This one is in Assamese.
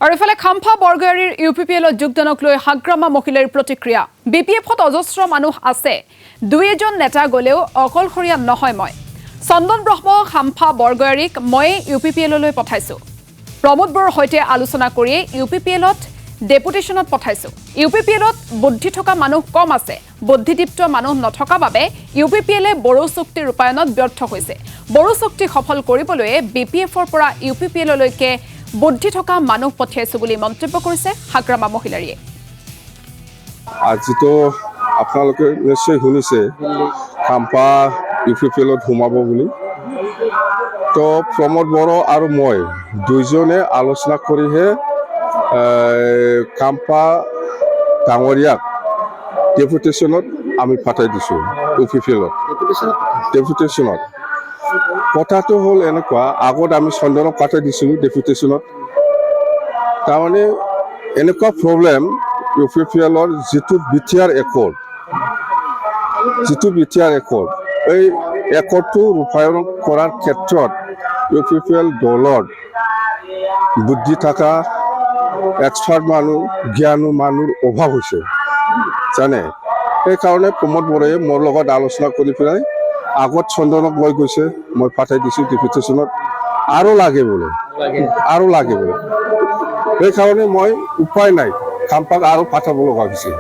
আৰু ইফালে খাম্ফা বৰগয়াৰীৰ ইউপিপিএলত যোগদানক লৈ হাগ্ৰামা মহিলাৰ প্ৰতিক্ৰিয়া। বিপিএফত অজস্ৰ মানুহ আছে, দুই এজন নেতা গলেও অকলশৰীয়া নহয়। মই চন্দন ব্ৰহ্ম খাম্ফা বৰগয়াৰীক মই ইউপিপিএললৈ পঠাইছো। প্ৰমোদ বড়োৰ সৈতে আলোচনা কৰি ইউপিপিএলত ডেপুটেশ্যনত পঠাইছো। ইউপিপিএলত বুদ্ধি থকা মানুহ কম আছে, বুদ্ধিদীপ্ত মানুহ নথকা বাবে ইউপিপিএলে বড়ো চুক্তি ৰূপায়ণত ব্যৰ্থ হৈছে। বড়ো চুক্তি সফল কৰিবলৈ বিপিএফৰ পৰা ইউপিপিএললৈকে বুদ্ধি থকা মানুহ পঠিয়াইছো বুলি মন্তব্য কৰিছে হাগ্ৰামা মহিলাৰীয়ে। আজিতো আপোনালোকে নিশ্চয় শুনিছে খাম্ফা ইউপিপিএলত সোমাব বুলি। তো প্ৰমোদ বড়ো আৰু মই দুইজনে আলোচনা কৰিহে খাম্ফা ডাঙৰীয়াক ডেপুটেশ্যনত আমি পঠাই দিছোঁ। ইউপিপিএলত ডেপুটেশ্যনত কথাটো হ'ল এনেকুৱা, আগত আমি চন্দনক পঠাই দিছিলোঁ ডেপুটেশ্যনত। তাৰমানে এনেকুৱা প্ৰব্লেম, ইউপিপিএলৰ যিটো বিটিআৰ একৰ্ড, এই একৰ্ডটো ৰূপায়ণ কৰাৰ ক্ষেত্ৰত ইউপিপিএল দলৰ বুদ্ধি থকা এক্সপাৰ্ট মানুহ, জ্ঞানী মানুহৰ অভাৱ হৈছে জানে। সেইকাৰণে প্ৰমোদ বড়োৱে মোৰ লগত আলোচনা কৰি পেলাই আগত চন্দনক লৈ গৈছে, মই পঠাই দিছোঁ ডেপুটেশ্যনত। আৰু লাগে বোলে। সেইকাৰণে মই উপায় নাই, খাম্ফাক আৰু পঠাব লগা হৈছে।